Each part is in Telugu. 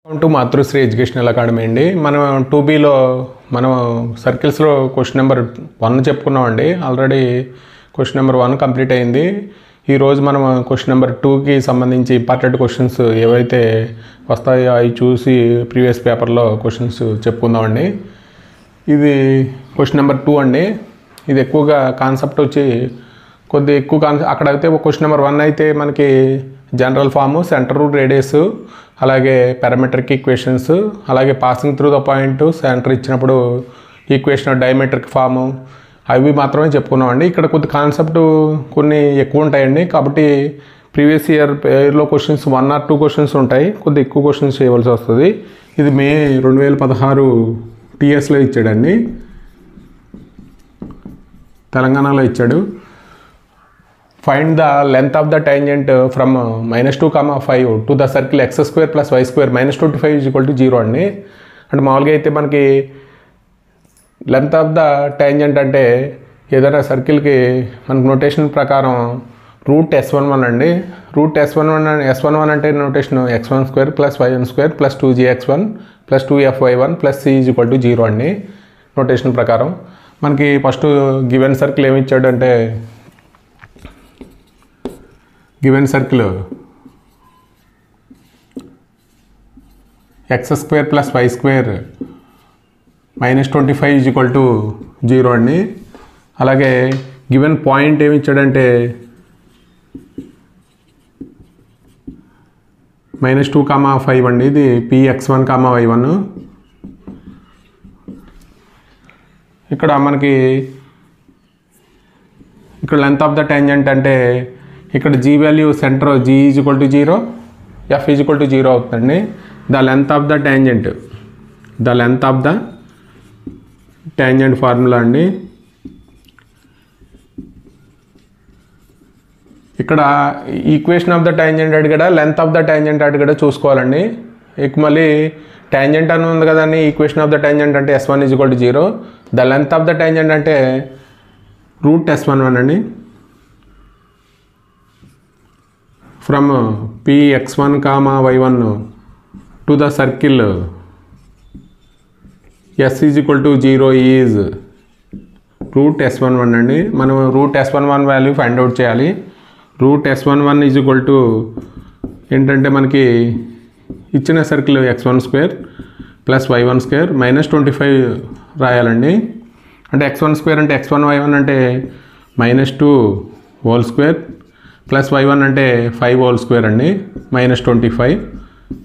Welcome to Matrusri educational academy అండి. మనం 2Bలో మనం సర్కిల్స్లో క్వశ్చన్ నెంబర్ 1 చెప్పుకున్నామండి. ఆల్రెడీ క్వశ్చన్ నెంబర్ 1 కంప్లీట్ అయింది. ఈరోజు మనం క్వశ్చన్ నెంబర్ 2కి సంబంధించి ఇంపార్టెంట్ క్వశ్చన్స్ ఏవైతే వస్తాయో అవి చూసి ప్రీవియస్ పేపర్లో క్వశ్చన్స్ చెప్పుకుందామండి. ఇది క్వశ్చన్ నెంబర్ 2 అండి. ఇది ఎక్కువగా కాన్సెప్ట్ వచ్చి కొద్ది ఎక్కువ అక్కడైతే క్వశ్చన్ నెంబర్ 1 అయితే మనకి జనరల్ ఫాము, సెంటర్, రేడియస్, అలాగే పారామెట్రిక్ ఈక్వేషన్స్, అలాగే passing through the point, centre ఇచ్చినప్పుడు ఈక్వేషన్ డయామెట్రిక్ ఫాము అవి మాత్రమే చెప్పుకున్నామండి. ఇక్కడ కొద్ది కాన్సెప్ట్ కొన్ని ఎక్కువ ఉంటాయండి. కాబట్టి ప్రీవియస్ ఇయర్లో క్వశ్చన్స్ 1 or 2 క్వశ్చన్స్ ఉంటాయి, కొద్ది ఎక్కువ క్వశ్చన్స్ చేయవలసి వస్తుంది. ఇది మే 2016 TSలో ఇచ్చాడండి, తెలంగాణలో ఇచ్చాడు. Find the length of the tangent from -2, 5 to the circle x² + y² -25 = 0 అండి. అంటే మామూలుగా అయితే మనకి లెంత్ ఆఫ్ ద టాంజెంట్ అంటే ఏదైనా సర్కిల్కి మనకు నోటేషన్ ప్రకారం √S11 అండి. S11 అంటే notation x12 + y12 + 2gx1 + 2fy1 + c = 0 అండి. నోటేషన్ ప్రకారం మనకి ఫస్ట్ గివెన్ సర్కిల్ ఏమి ఇచ్చాడు అంటే గివెన్ సర్కిల్ x² + y² -25 = 0 అండి. అలాగే గివెన్ పాయింట్ ఏమి ఇచ్చాడంటే -2, 5 అండి. ఇది Px1, y1. ఇక్కడ మనకి ఇక్కడ లెంత్ ఆఫ్ ద టాంజెంట్ అంటే ఇక్కడ g value center g = 0, f = 0 అవుతుందండి. The length of the tangent formula అండి. ఇక్కడ ఈక్వేషన్ ఆఫ్ ద టాంజెంట్ అడిగాడా, లెంత్ ఆఫ్ ద టాంజెంట్ అడిగాడా చూసుకోవాలండి. మళ్ళీ టాంజెంట్ అని ఉంది కదండి, ఈక్వేషన్ ఆఫ్ ద టాంజెంట్ అంటే S1 = 0, the length of the tangent అంటే √S11 అండి. From Px1, y1 to the circle S = 0 is √S11 అండి. మనం √S11 వాల్యూ ఫైండ్ అవుట్ చేయాలి. √S11 ఏంటంటే మనకి ఇచ్చిన సర్కిల్ x12 + y12 -25 రాయాలండి. అంటే x12 అంటే x1, y1 అంటే -2 హోల్ స్క్వేర్ + y1 అంటే 5 హోల్ స్క్వేర్ అండి, -25.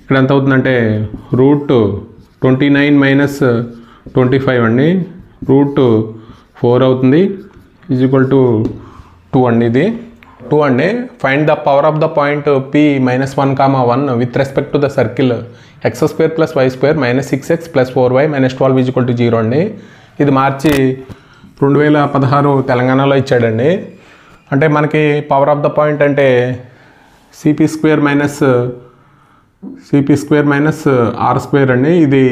ఇక్కడ ఎంత అవుతుందంటే √29 - 25 అండి, √4 అవుతుంది, = 2 అండి. ఇది 2 అండి. Find the power of the point P -1, 1 with respect to the circle x² + y² -6x + 4y -12 = 0 అండి. ఇది మార్చి 2016 తెలంగాణలో ఇచ్చాడండి. అంటే మనకి పవర్ ఆఫ్ ద పాయింట్ అంటే CP² - R² అండి. ఇది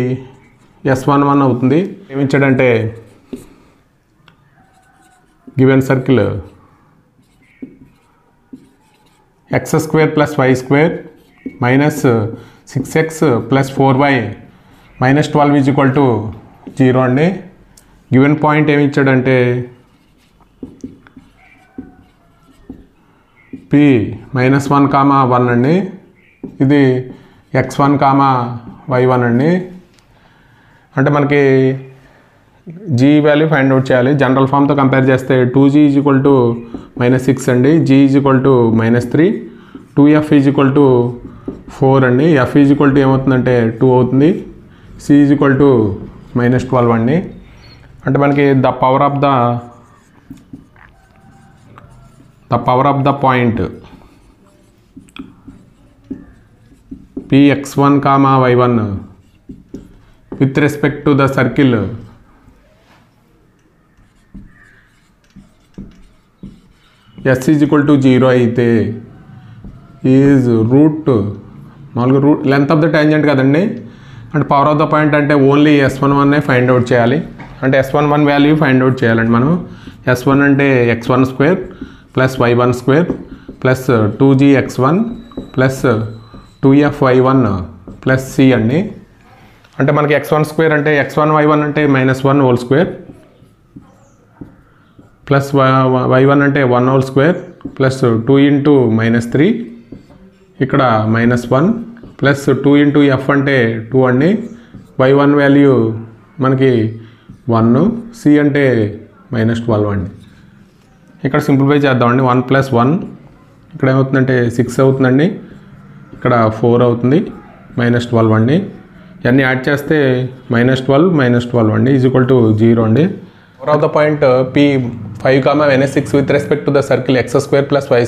S11 అవుతుంది. ఏమి ఇచ్చాడంటే given circle x² + y² -6x + 4y -12 = 0 అండి. గివెన్ పాయింట్ ఏమి ఇచ్చాడంటే P -1, 1 అండి. ఇది x1, y1 అండి. అంటే మనకి g వాల్యూ ఫైండ్ అవుట్ చేయాలి. జనరల్ ఫామ్తో కంపేర్ చేస్తే 2g = -6 అండి, g = -3, 2f = 4 అండి, f ఏమవుతుందంటే 2 అవుతుంది, c = -12 అండి. అంటే మనకి the power of the point Px1, y1 with respect to the circle S = 0 అయితే ఈజ్ మామూలుగా లెంత్ ఆఫ్ ద టాంజెంట్ కదండి. అంటే పవర్ ఆఫ్ ద పాయింట్ అంటే ఓన్లీ S11 ఫైండ్ అవుట్ చేయాలి. అంటే S11 వాల్యూ ఫైండ్ అవుట్ చేయాలండి మనం. S1 అంటే x12 + y12 + 2gx1 + 2fy1 plus C అండి. అంటే మనకి x1 స్క్వేర్ అంటే x1 y1 అంటే -1 హోల్ స్క్వేర్ ప్లస్ y1 అంటే 1 హోల్ స్క్వేర్ ప్లస్ 2 ఇంటూ -3 ఇక్కడ -1 ప్లస్ 2 ఇంటూ ఎఫ్ అంటే 2 అండి. y1 వాల్యూ మనకి 1, సి అంటే -12 అండి. ఇక్కడ సింప్లిఫై చేద్దామండి. 1 + 1 ఇక్కడ ఏమవుతుందంటే 6 అవుతుందండి, ఇక్కడ 4 అవుతుంది, -12 అండి. ఇవన్నీ యాడ్ చేస్తే -12 అండి =0 అండి. Four of the point P 5, -6 with respect to the circle x² + y²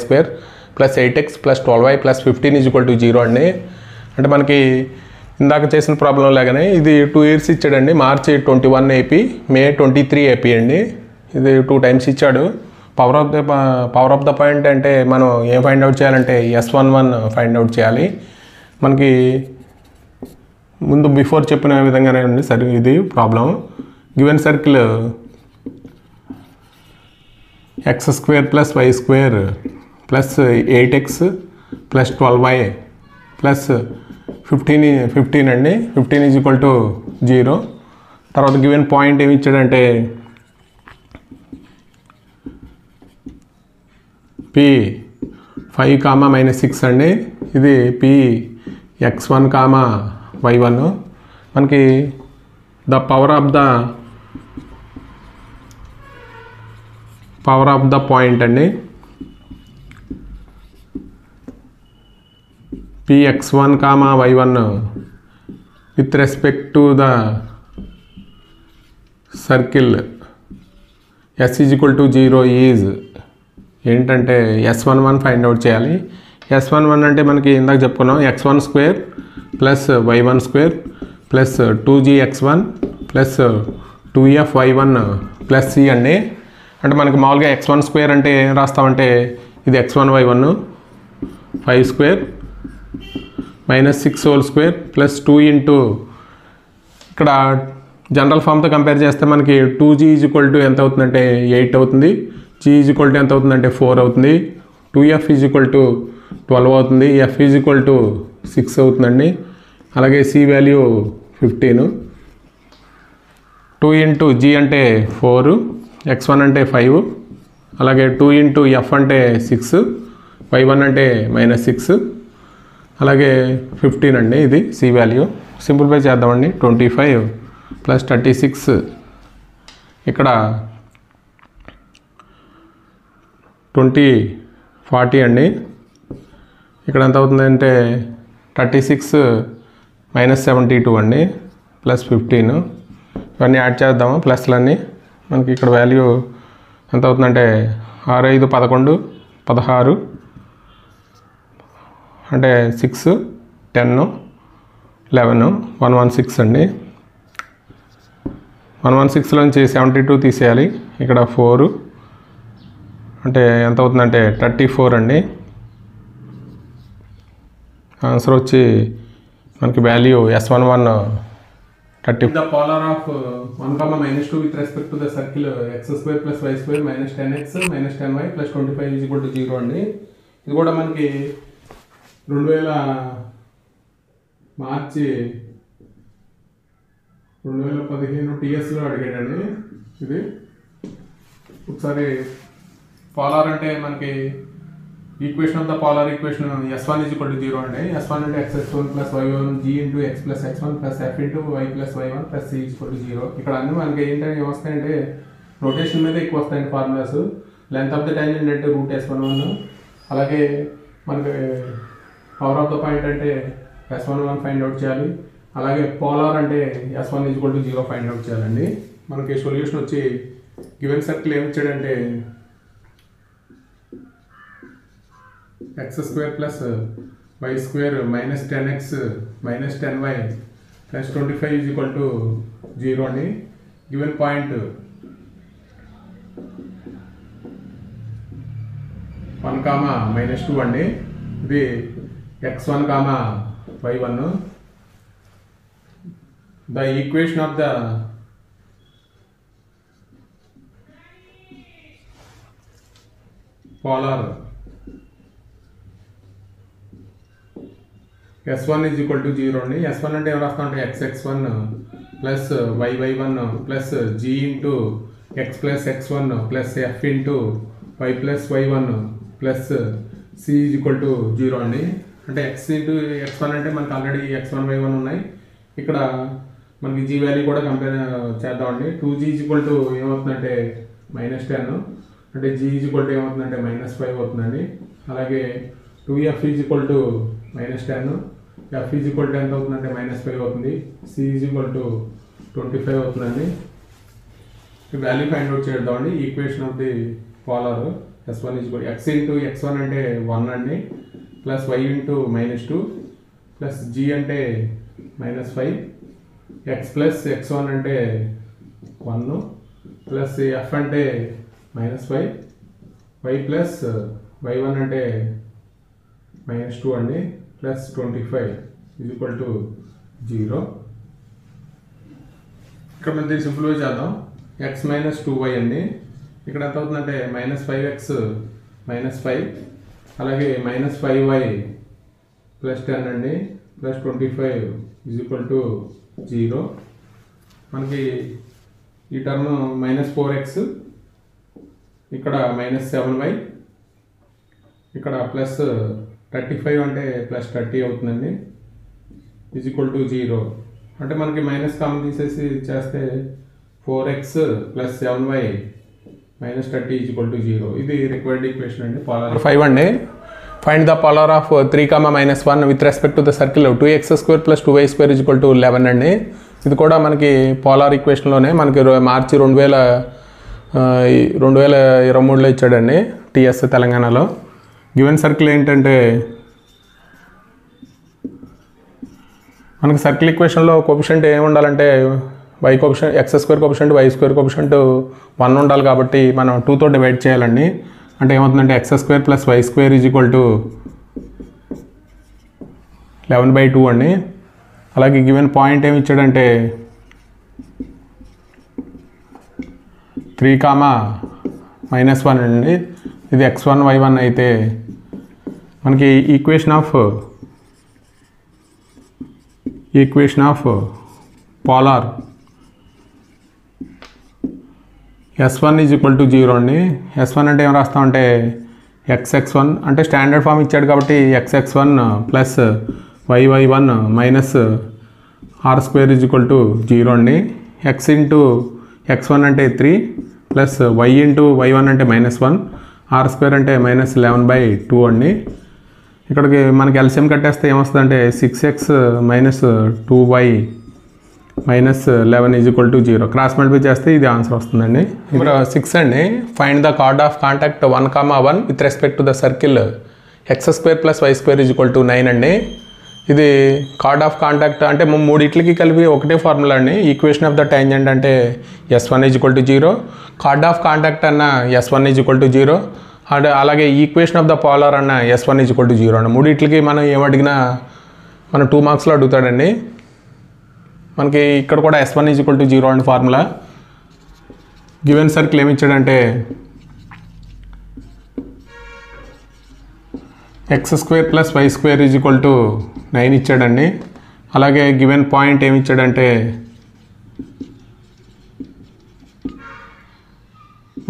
+ 8x + 12y + 15 =0 అండి. అంటే మనకి ఇందాక చేసిన ప్రాబ్లం లాగానే ఇది 2 ఇయర్స్ ఇచ్చాడండి. మార్చి 21 ఏపీ, మే 23 ఏపీ అండి. ఇది 2 టైమ్స్ ఇచ్చాడు. పవర్ ఆఫ్ ద పాయింట్ అంటే మనం ఏం ఫైండ్ అవుట్ చేయాలంటే S11 ఫైండ్ అవుట్ చేయాలి. మనకి ముందు బిఫోర్ చెప్పిన విధంగానే ఉంది సరే ఇది problem. Given circle x² + y² + 8x + 12y + 15 అండి. 15 =0. తర్వాత గివెన్ పాయింట్ ఏమి ఇచ్చాడంటే p 5, -6 అండి. ఇది p x1, y1. మనకి the power of the point అండి px1, y1 with respect to the circle s =0 is ఏంటంటే S11 ఫైండ్ అవుట్ చేయాలి. S11 అంటే మనకి ఇందాక చెప్పుకున్నాం x1 square plus y1 square plus 2gx1 plus 2f(y1) plus c అండి. అంటే మనకి మామూలుగా x1 స్క్వేర్ అంటే ఏం రాస్తామంటే ఇది x1 y1 5 square -6 whole square plus 2 into ఇక్కడ జనరల్ ఫామ్తో కంపేర్ చేస్తే మనకి 2g ఎంత అవుతుందంటే 8 అవుతుంది, g ఎంత అవుతుందంటే 4 అవుతుంది, 2f 12 అవుతుంది, f 6 అవుతుందండి. అలాగే c వాల్యూ 15. 2 ఇంటూ g అంటే 4, x1 అంటే 5, అలాగే 2 ఇంటూ f అంటే 6, y1 అంటే -6, అలాగే 15 అండి. ఇది c వాల్యూ. సింప్లిఫై చేద్దామండి. 25 + 36 ఇక్కడ 40 అండి. ఇక్కడ ఎంత అవుతుందంటే 36 - 72 అండి ప్లస్ 15. ఇవన్నీ యాడ్ చేద్దాము ప్లస్లన్నీ. మనకి ఇక్కడ వాల్యూ ఎంత అవుతుందంటే 6, 5, 11, 16 అంటే 6, 10, 11, 116 అండి. 116లోంచి 72 తీసేయాలి. ఇక్కడ 4 అంటే ఎంత అవుతుందంటే 34 అండి. ఆన్సర్ వచ్చి మనకి value S11 30. The polar of 1, -2 with respect to the circle x² + y² -10x - 10y + 25 =0 అండి. ఇది కూడా మనకి 2000 మార్చి 2015 TSలో అడిగాడండి. ఇది ఒకసారి పోలార్ అంటే మనకి equation of the polar equation S1 =0 అండి. S1 అంటే x1 + y1 g × x + x1 + f × y + y1 + c =0. ఇక్కడ అన్నీ మనకి ఏంటంటే ఏమొస్తాయంటే రొటేషన్ మీద ఎక్కువ వస్తాయండి ఫార్ములాస్. లెంత్ ఆఫ్ ద టైంజెంట్ అంటే √S11. అలాగే మనకి పవర్ ఆఫ్ ద పాయింట్ అంటే S11 ఫైండ్ అవుట్ చేయాలి. అలాగే పోలార్ అంటే S1 =0 ఫైండ్ అవుట్ చేయాలండి. మనకి సొల్యూషన్ వచ్చి గివెన్ సర్కిల్ ఏమి ఇచ్చాడంటే x² + y² -10x - 10y + 25 =0 అండి. గివెన్ పాయింట్ 1, -2 అండి. ఇది x1, y1. The equation of the polar S1 is equal to 0 అండి. S1 అంటే ఏం రాస్తాం అంటే xx1 plus yy1 plus g into x plus x1 plus f into y plus y1 plus c is equal to 0 అండి. అంటే x ఇంటూ x1 అంటే మనకు ఆల్రెడీ x1 y1 ఉన్నాయి. ఇక్కడ మనకి g వాల్యూ కూడా కంపేర్ చేద్దామండి. 2g ఈజ్ ఈక్వల్ టు ఏమవుతుందంటే -10 అంటే g ఈజ్ ఈక్వల్ టు ఏమవుతుందంటే -5 అవుతుందండి. అలాగే 2f is equal to -10 f is equal to ఎంత అవుతుందంటే -5 అవుతుంది. c ఈజ్ ఈక్వల్ టు 25 అవుతుందండి. ఈ వాల్యూ ఫైండ్ అవుట్ చేద్దామండి. Equation of the polar s1 is equal x into x1 అంటే 1 అండి plus y into -2 plus g అంటే -5 x ప్లస్ x1 అంటే 1 ప్లస్ f అంటే -5 y ప్లస్ y1 అంటే -2 అండి ప్లస్ 25 ఈజ్ ఈక్వల్ టు 0. ఇక్కడ మనం దీన్ని సింప్లిఫై చేద్దాం. x మైనస్ 2y అండి. ఇక్కడ ఎంత అవుతుందంటే -5x -5 అలాగే -5y ప్లస్ 10 అండి ప్లస్ 25 ఈజ్ ఈక్వల్ టు 0. మనకి ఈ టర్మ్ -4x ఇక్కడ -7y ఇక్కడ ప్లస్ 35 అంటే ప్లస్ 30 అవుతుందండి ఈజ్ ఈక్వల్ టు 0. అంటే మనకి మైనస్ కామన్ తీసేసి చేస్తే 4x plus 7y -30 is equal to 0. ఇది రిక్వైర్డ్ ఈక్వేషన్ అండి. పోలార్ 5 అండి. Find the polar of 3, -1 with respect to the circle 2x² plus 2y² is equal to 11 అండి. ఇది కూడా మనకి పోలార్ ఈక్వేషన్లోనే మనకి మార్చి 2023లో ఇచ్చాడండి టీఎస్ తెలంగాణలో. గివెన్ సర్కిల్ ఏంటంటే మనకి సర్కిల్ ఈక్వేషన్లో కోఎఫిషియంట్ ఏమి ఉండాలంటే y coefficient x² coefficient y² coefficient 1 ఉండాలి కాబట్టి మనం 2తో డివైడ్ చేయాలండి. అంటే ఏమవుతుందంటే x² plus y² is equal to 11/2 అండి. అలాగే గివెన్ పాయింట్ ఏమి ఇచ్చాడంటే 3, -1 అండి. ఇది x1 y1 అయితే మనకి equation of polar s1 is equal to 0 అండి. s1 అంటే ఏం రాస్తామంటే xx1 అంటే స్టాండర్డ్ ఫామ్ ఇచ్చాడు కాబట్టి xx1 plus y1 minus r² is equal to 0 అండి. x ఇంటూ x1 అంటే 3 ప్లస్ y ఇంటూ y1 అంటే -1 r² అంటే -11/2 అండి. ఇక్కడికి మనకి ఎల్సిఎం కట్టేస్తే ఏమొస్తుందంటే 6x minus 2y minus 11 is equal to 0. Cross multiply చేస్తే ఇది ఆన్సర్ వస్తుందండి. ఇప్పుడు 6 అండి. Find the card of contact 1, 1 with respect to the circle x² plus y² is equal to 9 అండి. ఇది కార్డ్ ఆఫ్ కాంటాక్ట్ అంటే మూడిట్లకి కలిపి ఒకటే ఫార్ములా అండి. ఈక్వేషన్ ఆఫ్ ద టెంజెంట్ అంటే s1 is equal to 0, card of contact అన్న s1 is equal to 0, and అలాగే ఈక్వేషన్ ఆఫ్ ద పోలార్ అన్న s1 ఈజ్ ఈక్వల్ టు 0 అండి. మూడిట్లకి మనం ఏమడిగినా మనం 2 మార్క్స్లో అడుగుతాడండి. మనకి ఇక్కడ కూడా s1 ఈజ్ ఈక్వల్ టు 0 అండి ఫార్ములా. గివెన్ సర్కిల్ ఏమి ఇచ్చాడంటే x² plus y² is equal to 9 ఇచ్చాడండి. అలాగే గివెన్ పాయింట్ ఏమి ఇచ్చాడంటే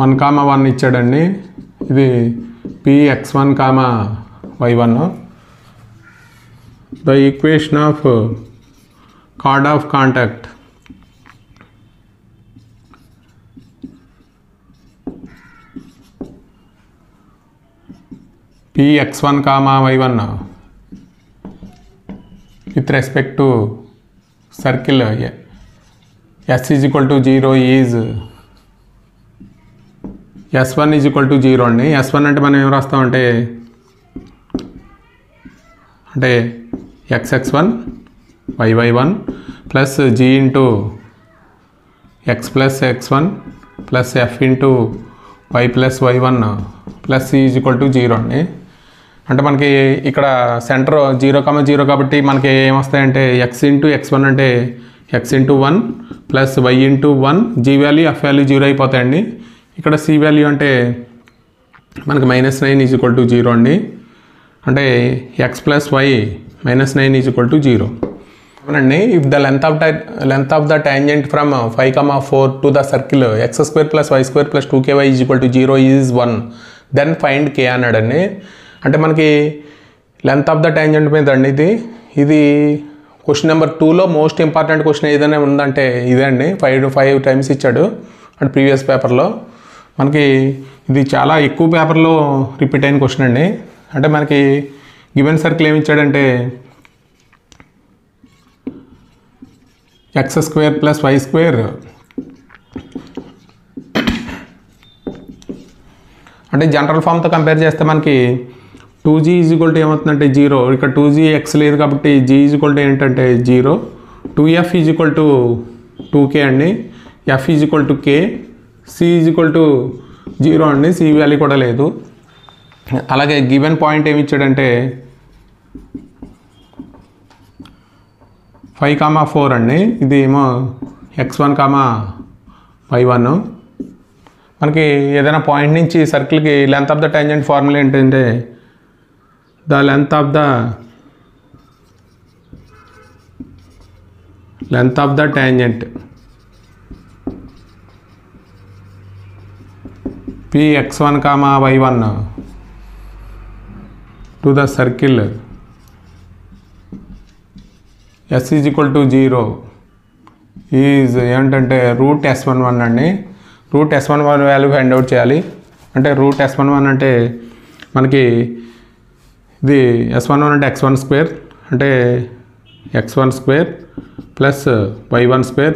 1, 1 ఇచ్చాడండి. ఇది px1, y1. The equation of card of contact px1, y1 with respect to circle s is equal to 0 is s1 is equal to 0 అండి. s1 అంటే మనం ఏం రాస్తామంటే xx1 y1 plus g into x plus x1 plus f into y plus y1 plus c is equal to 0 అండి. అంటే మనకి ఇక్కడ సెంటర్ 0, 0 కాబట్టి మనకి ఏమొస్తాయంటే x ఇంటూ x1 అంటే x into 1 plus y into 1, g value f value 0 అయిపోతాయండి. ఇక్కడ c వాల్యూ అంటే మనకి -9 ఈజ్ ఈక్వల్ టు 0 అండి. అంటే x plus y -9 is equal to 0. అవునండి, if the length of the tangent from 5,4 to the circle x² + y² + 2ky is equal to 0 is 1, then find k అన్నాడండి. అంటే మనకి లెంత్ ఆఫ్ ద టాంజెంట్ మీద అండి ఇది క్వశ్చన్ నెంబర్ 2లో మోస్ట్ ఇంపార్టెంట్ క్వశ్చన్ ఏదైనా ఉందంటే ఇదే అండి. 5 టైమ్స్ ఇచ్చాడు అంటే ప్రీవియస్ పేపర్లో. మనకి ఇది చాలా ఎక్కువ పేపర్లో రిపీట్ అయిన క్వశ్చన్ అండి. అంటే మనకి గివెన్ సర్కిల్ ఏమి ఇచ్చాడంటే x² + y² అంటే జనరల్ ఫామ్తో కంపేర్ చేస్తే మనకి 2g ఈజ్ ఈక్వల్ టు ఏమవుతుందంటే 0. ఇక్కడ 2g x లేదు కాబట్టి g ఈజ్ ఈక్వల్ టు ఏంటంటే 0. 2f is equal to 2k అండి. f is equal to k. c is equal to 0 అండి. c వాల్యూ కూడా లేదు. అలాగే గివెన్ పాయింట్ ఏమి ఇచ్చాడంటే 5,4 అండి. ఇది ఏమో x1, y1. మనకి ఏదైనా పాయింట్ నుంచి సర్కిల్కి length of the tangent formula ఏంటంటే the length of the tangent px1, y1 to the circle s is equal to 0 is ఏంటంటే √s11 అండి. √s11 వాల్యూ ఫైండ్ అవుట్ చేయాలి. అంటే √s11 అంటే మనకి ఇది s11 అంటే x1² అంటే x1² plus y1²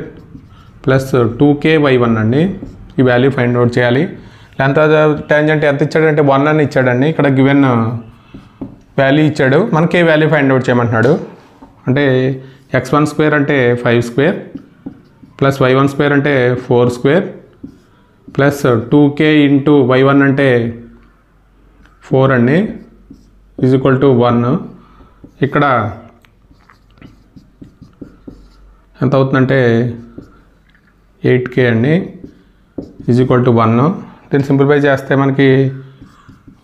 plus 2k y1 అండి. ఈ వాల్యూ ఫైండ్ అవుట్ చేయాలి. లెంత్ ఆఫ్ ద టాంజెంట్ ఎంత ఇచ్చాడంటే 1 అని ఇచ్చాడండి. ఇక్కడ గివెన్ వాల్యూ ఇచ్చాడు. మనకి ఏ వాల్యూ ఫైండ్ అవుట్ చేయమంటున్నాడు అంటే x1² అంటే 5² ప్లస్ y1² అంటే 4² ప్లస్ 2k ఇంటూ y1 అంటే 4 అండి ఈజ్ ఈక్వల్ టు 1. ఇక్కడ ఎంత అవుతుందంటే 8k అండి ఈజ్ ఈక్వల్ టు 1. దీన్ని సింప్లిఫై చేస్తే మనకి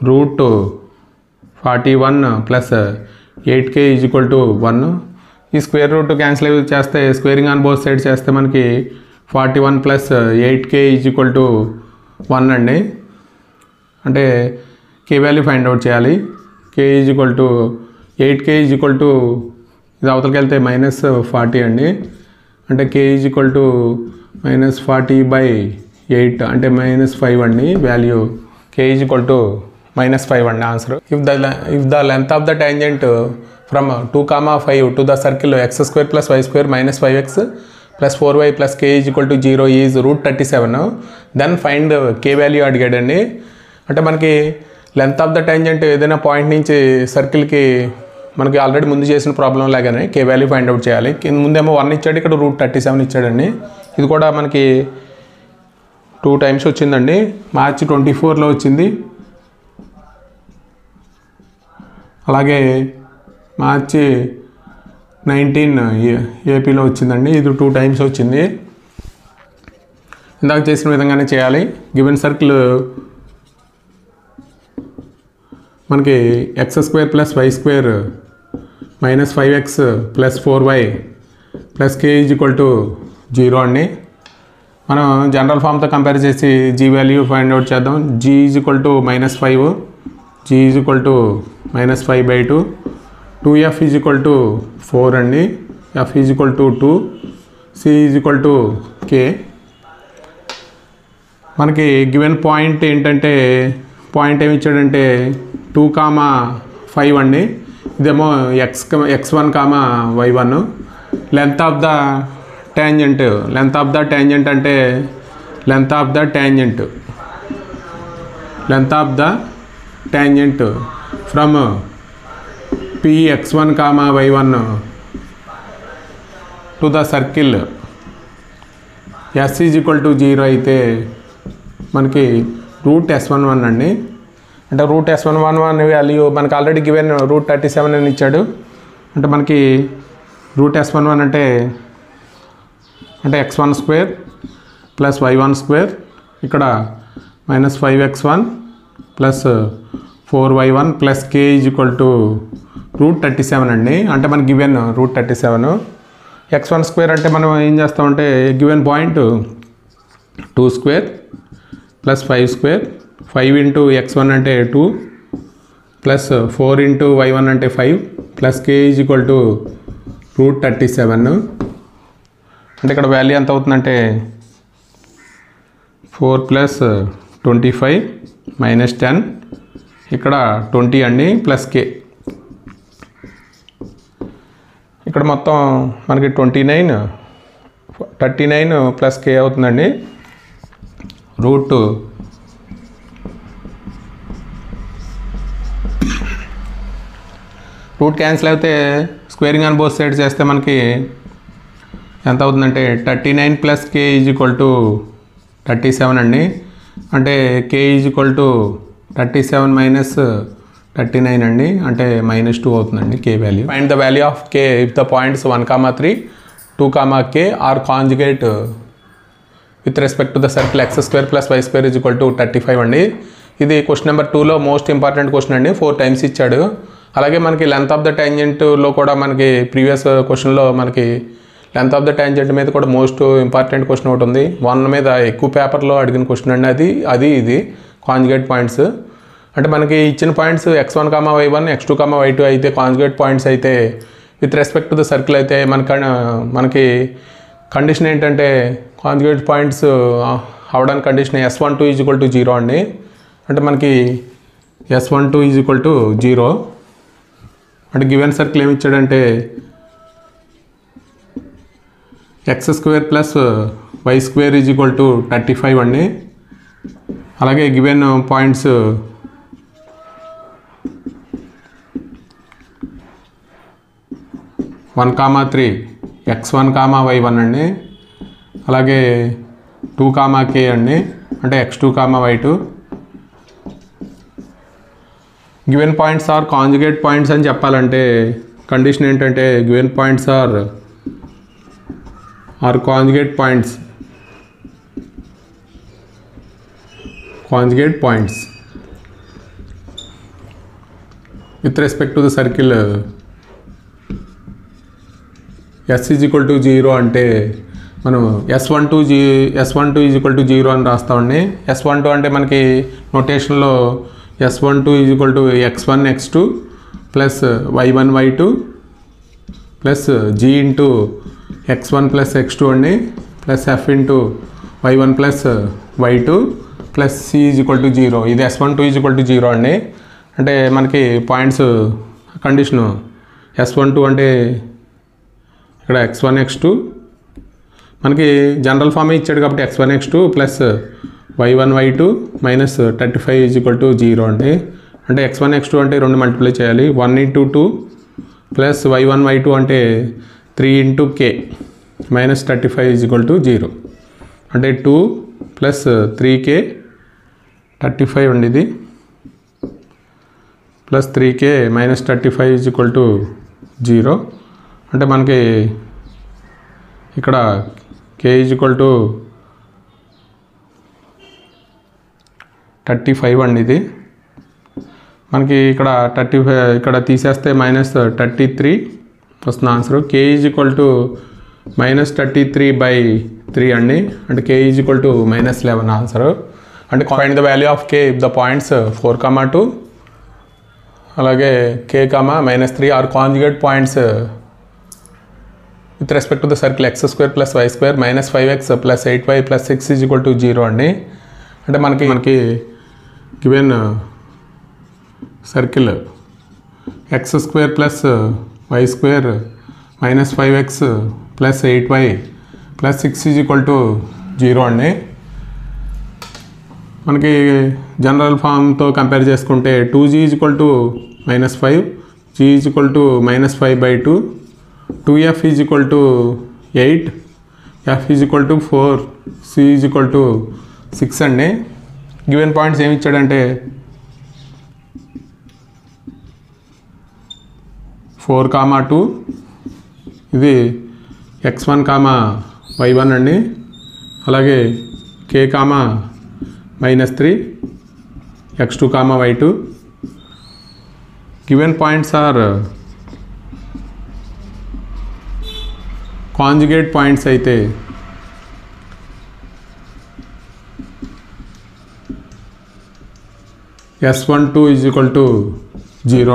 √41 plus 8k is equal to 1. ఈ స్క్వేర్ రూట్ క్యాన్సిల్ చేస్తే స్క్వేరింగ్ ఆన్ బోత్ సైడ్ చేస్తే మనకి 41 plus 8k is equal to 1 అండి. అంటే k వాల్యూ ఫైండ్ అవుట్ చేయాలి. k is equal to 8k is equal to ఇది అవతలకి వెళ్తే -40 అండి. అంటే k ఈజ్ ఈక్వల్ టు -40/8 అంటే -5 అండి value. k is equal to -5 అండి answer. If the length of the tangent from 2,5 to the circle x² + y² -5x + 4y + k is equal to 0 is √37, then find k value అడిగాడండి. అంటే మనకి లెంత్ ఆఫ్ ద టాంజెంట్ ఏదైనా పాయింట్ నుంచి సర్కిల్కి మనకి ఆల్రెడీ ముందు చేసిన ప్రాబ్లం లాగానే k వాల్యూ ఫైండ్ అవుట్ చేయాలి. ముందేమో 1 ఇచ్చాడు, ఇక్కడ √37 ఇచ్చాడండి. ఇది కూడా మనకి 2 టైమ్స్ వచ్చిందండి. మార్చి 24లో వచ్చింది, అలాగే మార్చి 19 ఏపీలో వచ్చిందండి. ఇది 2 టైమ్స్ వచ్చింది. ఇందాక చేసిన విధంగానే చేయాలి. గివెన్ సర్కిల్ మనకి x² + y² -5x + 4y + k is equal to 0 అండి. మనం జనరల్ ఫామ్తో కంపేర్ చేసి g వాల్యూ ఫైండ్ అవుట్ చేద్దాం. g is equal to -5, g is equal to -5/2, 2f is equal to 4 అండి, f is equal to 2, c is equal to k. మనకి గివెన్ పాయింట్ ఏంటంటే పాయింట్ ఏమి ఇచ్చాడంటే 2,5 అండి. ఇదేమో x1, y1. Length of the tangent అంటే length of the tangent from px1, y1 to the circle s is equal to 0 అయితే మనకి √s11 అండి. అంటే √s11 వాల్యూ మనకి ఆల్రెడీ గివెన్ √37 అని ఇచ్చాడు. అంటే మనకి √s11 అంటే x1² ప్లస్ y1² ఇక్కడ -5x1 plus 4y1 plus k is equal to √37 అండి. అంటే మనకి గివెన్ √37. x1 స్క్వేర్ అంటే మనం ఏం చేస్తామంటే given point 2 square plus 5 square 5 into x1 అంటే 2 ప్లస్ 4 ఇంటూ y1 అంటే 5 plus k is equal to √37. అంటే ఇక్కడ వాల్యూ ఎంత అవుతుందంటే 4 ప్లస్ 25 మైనస్ 10 ఇక్కడ 20 అండి ప్లస్ k. ఇక్కడ మొత్తం మనకి 39 ప్లస్ k అవుతుందండి. రూట్ క్యాన్సిల్ అయితే స్క్వేరింగ్ ఆన్ బోత్ సైడ్స్ చేస్తే మనకి ఎంత అవుతుందంటే 39 plus k is equal to 37 అండి. అంటే k is equal to 37 minus 39 అండి. అంటే -2 అవుతుందండి k value. Find the value of k if the points 1, 3, 2, k are conjugate with respect to the circle x² plus y² is equal to 35 అండి. ఇది క్వశ్చన్ నెంబర్ 2లో మోస్ట్ ఇంపార్టెంట్ క్వశ్చన్ అండి. 4 టైమ్స్ ఇచ్చాడు. అలాగే మనకి లెంత్ ఆఫ్ ద ట్యాంజెంట్లో కూడా మనకి ప్రీవియస్ క్వశ్చన్లో మనకి లెంత్ ఆఫ్ ద ట్యాంజెంట్ మీద కూడా మోస్ట్ ఇంపార్టెంట్ క్వశ్చన్ ఒకటి ఉంది. 1 మీద ఎక్కువ పేపర్లో అడిగిన క్వశ్చన్ అండి. ఇది కాంజుగేట్ పాయింట్స్. అంటే మనకి ఇచ్చిన points x1, y1, x2, y2 అయితే కాంజుగేట్ పాయింట్స్ అయితే with respect to the circle అయితే మనకి కండిషన్ ఏంటంటే కాంజుగేట్ పాయింట్స్ అవడానికి condition S12 is equal to 0 అండి. అంటే మనకి S12 ఈజ్ ఈక్వల్ టు 0. అంటే గివెన్ సర్కిల్ ఏమి ఇచ్చాడంటే x² plus y² is equal to 35 అండి. అలాగే గివెన్ పాయింట్స్ (1, 3) x1, y1 అండి. అలాగే 2, k అండి. అంటే x2, y2. Given points are conjugate points అని చెప్పాలంటే కండిషన్ ఏంటంటే given points are conjugate points with respect to the circle s is equal to 0 అంటే మనం S12 ఈజ్ ఈక్వల్ టు 0 అని రాస్తామండి. S12 అంటే మనకి నోటేషన్లో S12 is equal to x1, x2 plus y1, y2 plus g into x1 plus x2 అండి plus f into y1 plus y2 plus c is equal to 0. ఇది S12 ఈజ్ ఈక్వల్ టు 0 అండి. అంటే మనకి పాయింట్స్ కండిషను S12 అంటే ఇక్కడ x1, x2 మనకి జనరల్ ఫామే ఇచ్చాడు కాబట్టి x1, x2 plus y1, y2 minus 35 is equal to 0 అండి. అంటే x1, x2 అంటే 2 మల్టిప్లై చేయాలి. 1 ఇంటూ 2 ప్లస్ y1, y2 అంటే 3 into k minus 35 is equal to 0. అంటే 2 ప్లస్ 3k 35 అండి ఇది plus 3k minus 35 is equal to 0. అంటే మనకి ఇక్కడ k ఈజ్ ఈక్వల్ టు 35 అండి. ఇది మనకి ఇక్కడ 35 ఇక్కడ తీసేస్తే మైనస్ 33 వస్తుంది answer. k is equal to -33/3 అండి. అంటే k is equal to -11 answer. అంటే find the value of k if the points 4, 2 అలాగే k, -3 are conjugate points with respect to the circle x² plus y² -5x plus 8y plus 6 is equal to 0 అండి. అంటే మనకి given circle x² plus y² -5x plus 8y plus 6 is equal to 0 అండి. మనకి జనరల్ ఫామ్తో కంపేర్ చేసుకుంటే 2g is equal to -5, g is equal to -5/2, 2f is equal to 8, f is equal to 4, c is equal to 6 అండి. గివెన్ పాయింట్స్ ఏమి ఇచ్చాడంటే 4, 2 ఇది x1, y1 అండి. అలాగే k, -3 x2, y2. Given points are conjugate points అయితే S12 is equal to 0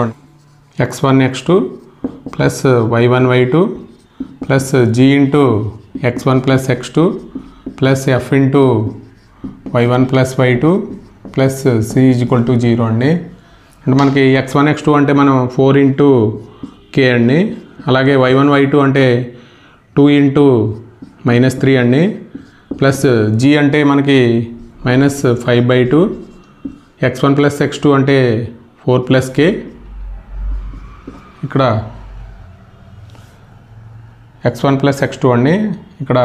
x1 x2 plus y1 y2 plus g into x1 plus x2 plus f into y1 plus y2 plus c is equal to 0 అండి. అంటే మనకి x1 x2 అంటే మనం 4 ఇంటూ k అండి. అలాగే y1 y2 అంటే 2 ఇంటూ -3 అండి. ప్లస్ g అంటే మనకి -5/2, x1 ప్లస్ x2 అంటే 4 ప్లస్ k. ఇక్కడ x1 ప్లస్ x2 అండి. ఇక్కడ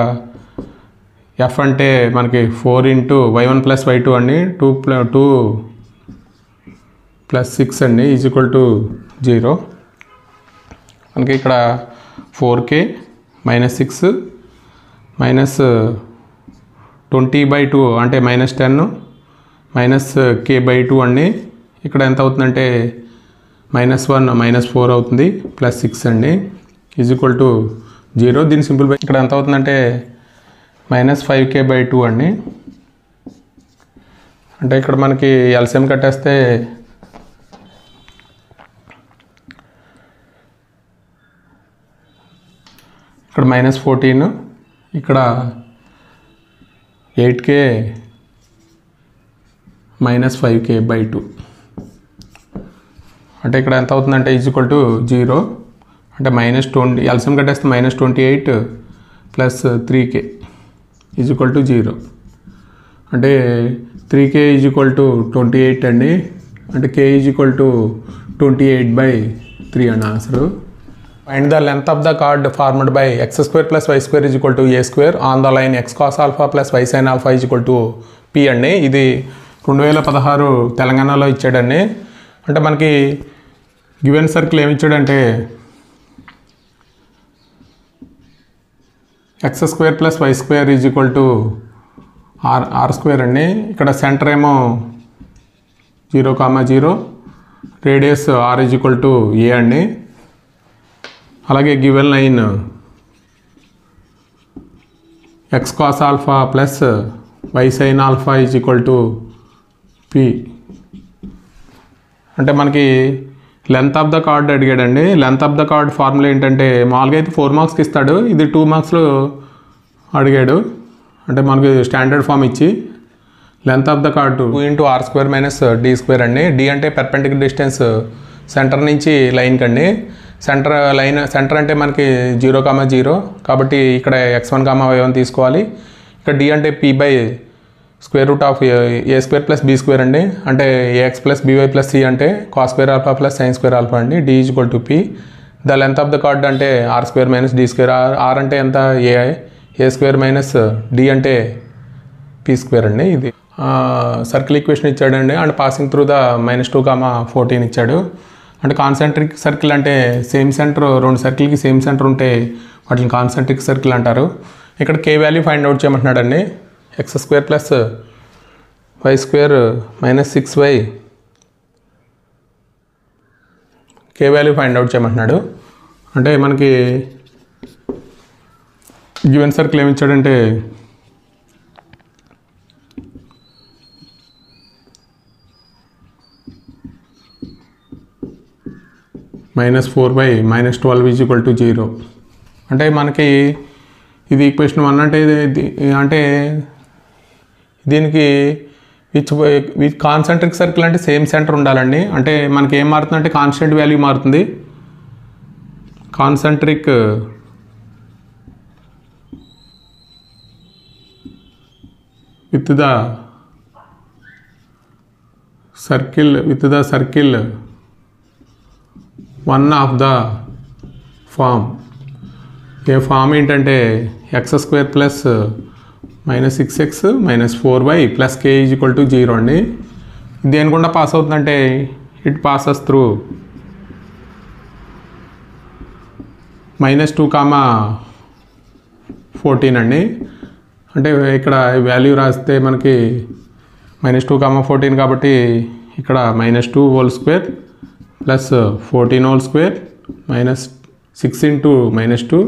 f అంటే మనకి 4 ఇంటూ y1 ప్లస్ y2 అండి. 2 ప్లస్ 6 అండి ఈజ్ ఈక్వల్ టు 0. మనకి ఇక్కడ 4k -6 -20/2 అంటే -10 -k/2 అండి. ఇక్కడ ఎంత అవుతుందంటే -1 -4 అవుతుంది ప్లస్ 6 అండి ఈజ్ ఈక్వల్ టు 0. దీని సింపుల్ ఇక్కడ ఎంత అవుతుందంటే -5k/2 అండి. అంటే ఇక్కడ మనకి ఎల్సిఎం కట్టేస్తే ఇక్కడ -14, ఇక్కడ 8k -5k/2 అంటే ఇక్కడ ఎంత అవుతుందంటే ఈజ్ ఈక్వల్ టు 0. అంటే -20 ఎల్సిఎం కట్టేస్తే -28 plus 3k is equal to 0. అంటే 3k ఈజ్ ఈక్వల్ టు 28 అండి. అంటే k ఈజ్ ఈక్వల్ టు 28/3 అని answer. Find the length of the chord formed by x² plus y² is equal to a² on the line x cos alpha plus y sin alpha is equal to p అండి. ఇది 2016 తెలంగాణలో ఇచ్చాడండి. అంటే మనకి గివెన్ సర్కిల్ ఏమి ఇచ్చాడంటే x² plus y² is equal to r² అండి. ఇక్కడ సెంటర్ ఏమో 0, 0, radius r is equal to a అండి. అలాగే given line x cos alpha plus y sin alpha is equal to p. అంటే మనకి లెంత్ ఆఫ్ ద కార్డ్ అడిగాడండి. Length of the chord formula ఏంటంటే మామూలుగా అయితే 4 మార్క్స్కి ఇస్తాడు, ఇది 2 మార్క్స్లో అడిగాడు. అంటే మనకి స్టాండర్డ్ ఫామ్ ఇచ్చి length of the card 2 into r² - d² అండి. d అంటే పెర్పెండిక్యులర్ డిస్టెన్స్ సెంటర్ నుంచి లైన్కి అండి. సెంటర్ అంటే మనకి 0, 0 కాబట్టి ఇక్కడ x1, y1 తీసుకోవాలి. ఇక్కడ d అంటే p/√a² ప్లస్ b² అండి. అంటే ax plus by plus c అంటే cos² alpha plus sin² alpha అండి. d is equal to p. The length of the card అంటే r² - d². r అంటే ఎంత a² - d అంటే p² అండి. ఇది సర్కిల్ ఈక్వేషన్ ఇచ్చాడండి. అండ్ పాసింగ్ త్రూ ద -2, 14 ఇచ్చాడు. అంటే కాన్సెంట్రిక్ సర్కిల్ అంటే సేమ్ సెంటర్, 2 సర్కిల్కి సేమ్ సెంటర్ ఉంటే వాటిని కాన్సెంట్రిక్ సర్కిల్ అంటారు. ఇక్కడ k వాల్యూ ఫైండ్ అవుట్ చేయమంటున్నాడండి. x² plus y² - 6y k value find out చేయమంటున్నాడు. అంటే మనకి గివెన్ సర్కిల్ ఏమి ఇచ్చాడంటే -4/- 12 ఈజ్ ఈక్వల్ టు 0. అంటే మనకి ఇది ఈక్వేషన్ 1 అంటే అంటే దీనికి విచ్ కాన్సెంట్రిక్ సర్కిల్ అంటే సేమ్ సెంటర్ ఉండాలండి. అంటే మనకి ఏం మారుతుందంటే కాన్స్టెంట్ వాల్యూ మారుతుంది. Concentric with the circle one of the form. ఏ ఫామ్ ఏంటంటే x² plus -6x - 4y plus k is equal to 0 అండి. దేని గుండా పాస్ అవుతుందంటే ఇట్ పాసెస్ త్రూ -2, 14 అండి. అంటే ఇక్కడ వాల్యూ రాస్తే మనకి -2, 14 కాబట్టి ఇక్కడ -2 whole square plus 14 whole square -6 into -2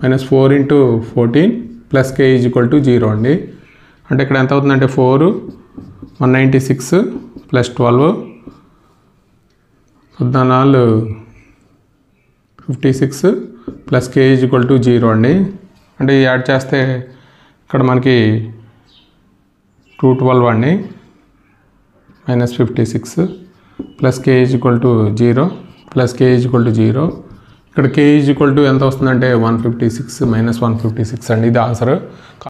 -4 into 14 plus k is equal to 0 అండి. అంటే ఇక్కడ ఎంత అవుతుందంటే 4 196 plus 12 14 56 plus k is equal to 0 అండి. అంటే యాడ్ చేస్తే ఇక్కడ మనకి 212 అండి -56 plus k is equal to 0 plus k is equal to 0. ఇక్కడ k ఈజ్ ఈక్వల్ టు ఎంత వస్తుందంటే 156 -156 అండి. ఇది ఆన్సర్.